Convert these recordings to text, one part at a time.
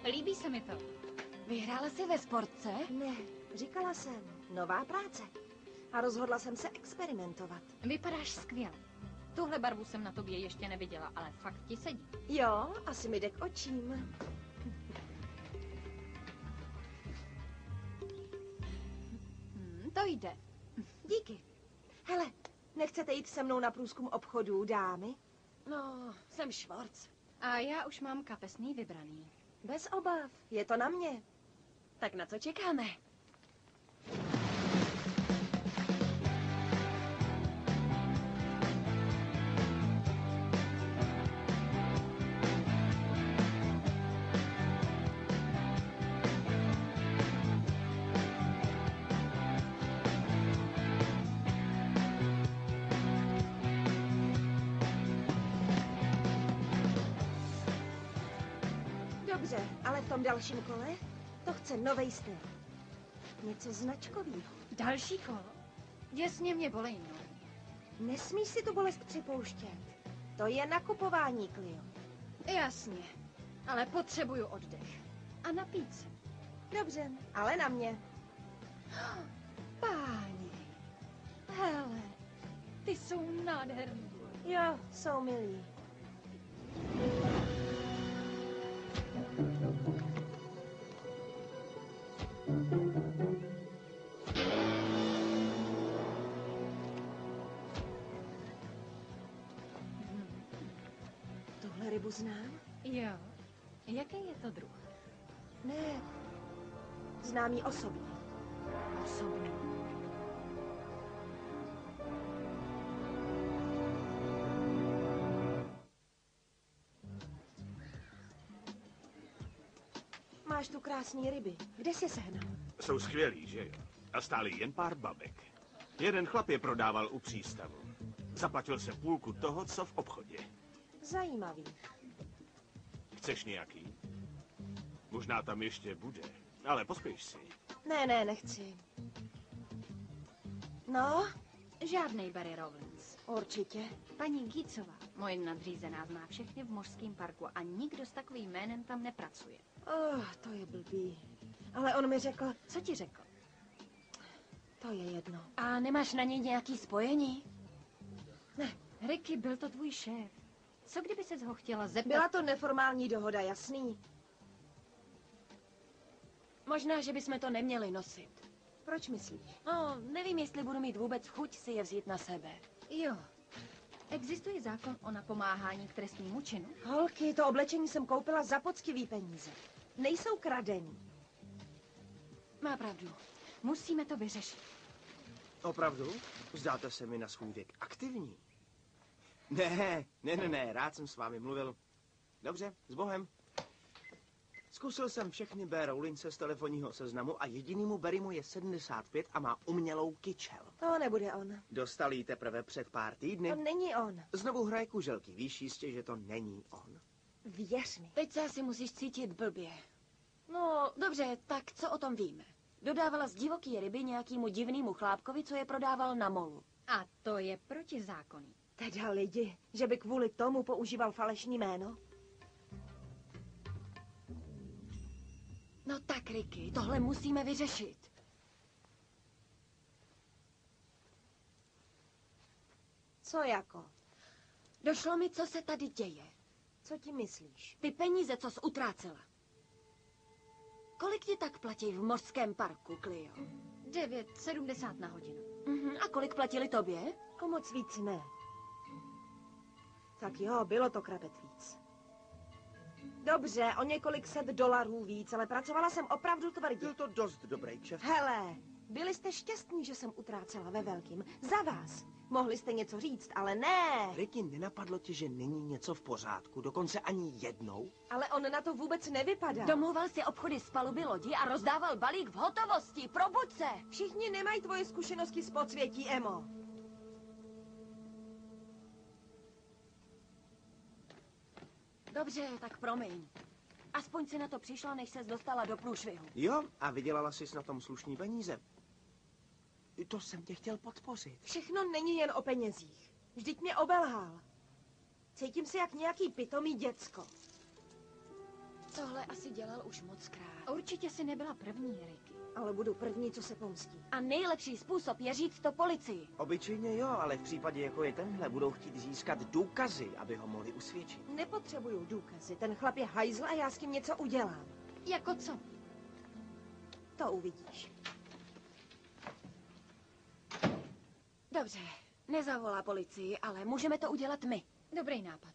Líbí se mi to. Vyhrála jsi ve sportce? Ne, říkala jsem, nová práce. A rozhodla jsem se experimentovat. Vypadáš skvěle. Tuhle barvu jsem na tobě ještě neviděla, ale fakt ti sedí. Jo, asi mi jde k očím. To jde. Díky. Hele, nechcete jít se mnou na průzkum obchodů, dámy? No, jsem Švorc. A já už mám kapesný vybraný. Bez obav, je to na mě. Tak na co čekáme? Dobře, ale v tom dalším kole to chce novej styl. Něco značkovýho. Další kolo. Děsně mě bolej nohy. Nesmíš si tu bolest připouštět. To je nakupování, Clio. Jasně, ale potřebuju oddech. A napít se. Dobře, ale na mě. Páni, hele, ty jsou nádherný. Jo, jsou milí. Tuhle rybu znám? Jo, jaký je to druh? Ne, znám ji osobně. Osobní. Máš tu krásný ryby. Kde jsi je sehnal? Jsou skvělí, že jo? A stáli jen pár babek. Jeden chlap je prodával u přístavu. Zaplatil se půlku toho, co v obchodě. Zajímavý. Chceš nějaký? Možná tam ještě bude, ale pospěš si. Ne, nechci. No, Žádnej Barry Rawlins. určitě. Paní Gícová, moje nadřízená, zná všechny v mořském parku a nikdo s takovým jménem tam nepracuje. To je blbý. Ale on mi řekl, Co ti řekl? to je jedno. A nemáš na něj nějaký spojení? Ne, Ricky, byl to tvůj šéf. Co kdyby ses ho chtěla zeptat? byla to neformální dohoda, jasný. Možná, že bychom to neměli nosit. Proč myslíš? No, nevím, jestli budu mít vůbec chuť si je vzít na sebe. Jo. Existuje zákon o napomáhání k trestnímu činu? Holky, to oblečení jsem koupila za poctivý peníze. Nejsou kradený. Má pravdu. Musíme to vyřešit. Opravdu? Zdáte se mi na svůj věk aktivní. Ne, rád jsem s vámi mluvil. Dobře, s Bohem. Zkusil jsem všechny B. Rowlince z telefonního seznamu a jedinýmu Barrymu je 75 a má umělou kyčel. To nebude on. Dostal ji teprve před pár týdny. To není on. Znovu hraje kuželky, víš jistě, že to není on. Věř mi. Teď se asi musíš cítit blbě. No, dobře, tak co o tom víme? Dodávala z divoký ryby nějakému divnému chlápkovi, co je prodával na molu. A to je protizákonný. Teda lidi, že by kvůli tomu používal falešný jméno? No tak, Ricky, tohle musíme vyřešit. Co jako? Došlo mi, co se tady děje. Co ti myslíš? Ty peníze, co jsi utrácela. Kolik ti tak platí v mořském parku, Clio? 9,70 na hodinu. A kolik platili tobě? O moc víc ne. Tak jo, bylo to krabet víc. Dobře, o několik set dolarů víc, ale pracovala jsem opravdu tvrdě. Byl to dost dobrý kšeft. Hele, byli jste šťastní, že jsem utrácela ve velkým. Za vás. Mohli jste něco říct, ale ne. Ricky, nenapadlo ti, že není něco v pořádku, dokonce ani jednou? Ale on na to vůbec nevypadá. Domlouval si obchody z paluby lodi a rozdával balík v hotovosti. Probuď se! Všichni nemají tvoje zkušenosti z podsvětí, Emo. Dobře, tak promiň. Aspoň si na to přišla, než ses dostala do průšvihu. Jo, a vydělala jsi na tom slušný peníze. To jsem tě chtěl podpořit. Všechno není jen o penězích. Vždyť mě obelhal. Cítím se jak nějaký pitomý děcko. tohle asi dělal už mockrát. Určitě si nebyla první, Ricky. Ale budu první, co se pomstí. A nejlepší způsob je říct to policii. Obyčejně jo, ale v případě, jako je tenhle, budou chtít získat důkazy, aby ho mohli usvědčit. Nepotřebuju důkazy. Ten chlap je hajzl a já s tím něco udělám. Jako co? To uvidíš. Dobře, nezavolá policii, ale můžeme to udělat my. Dobrý nápad.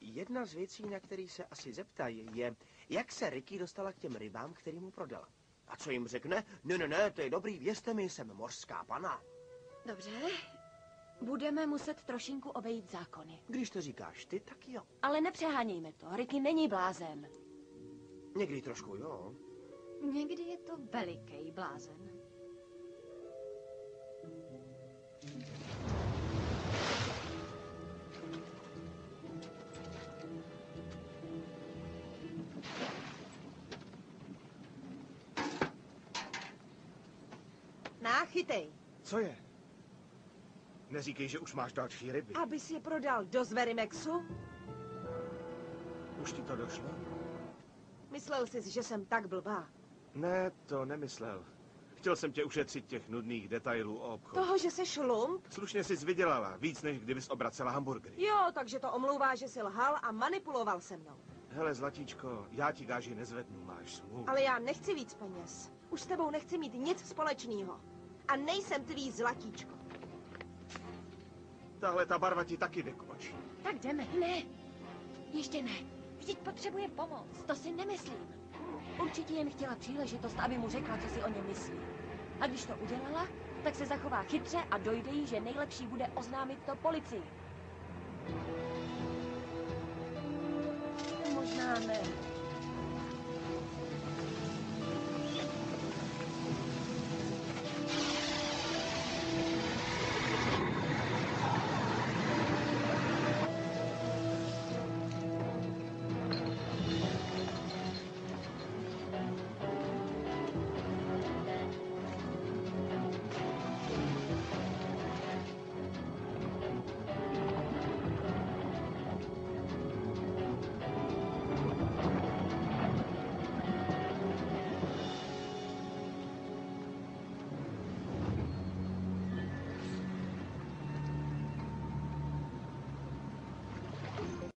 Jedna z věcí, na který se asi zeptají, je, jak se Ricky dostala k těm rybám, který mu prodala. A co jim řekne? Ne, to je dobrý, věřte mi, jsem mořská pana. Dobře, budeme muset trošinku obejít zákony. Když to říkáš ty, tak jo. Ale nepřehánějme to, Ricky není blázen. Někdy trošku jo. Někdy je to veliký blázen. Chytej. Co je? Neříkej, že už máš další ryby. Abys je prodal do Zverimexu? Už ti to došlo? Myslel jsi, že jsem tak blbá. Ne, to nemyslel. Chtěl jsem tě ušetřit těch nudných detailů o obchodu. Toho, že jsi šlump? Slušně jsi vydělala, víc než kdybys obracela hamburgery. Jo, takže to omlouvá, že jsi lhal a manipuloval se mnou. Hele, zlatíčko, já ti gáži nezvednu, máš smůlu. Ale já nechci víc peněz. Už s tebou nechci mít nic společného. A nejsem tvý zlatíčko. Tahle ta barva ti taky jde k oči. Tak jdeme. Ne, ještě ne. Vždyť potřebuje pomoc. To si nemyslím. Určitě jen chtěla příležitost, aby mu řekla, co si o něm myslí. A když to udělala, tak se zachová chytře a dojde jí, že nejlepší bude oznámit to policii. Možná ne.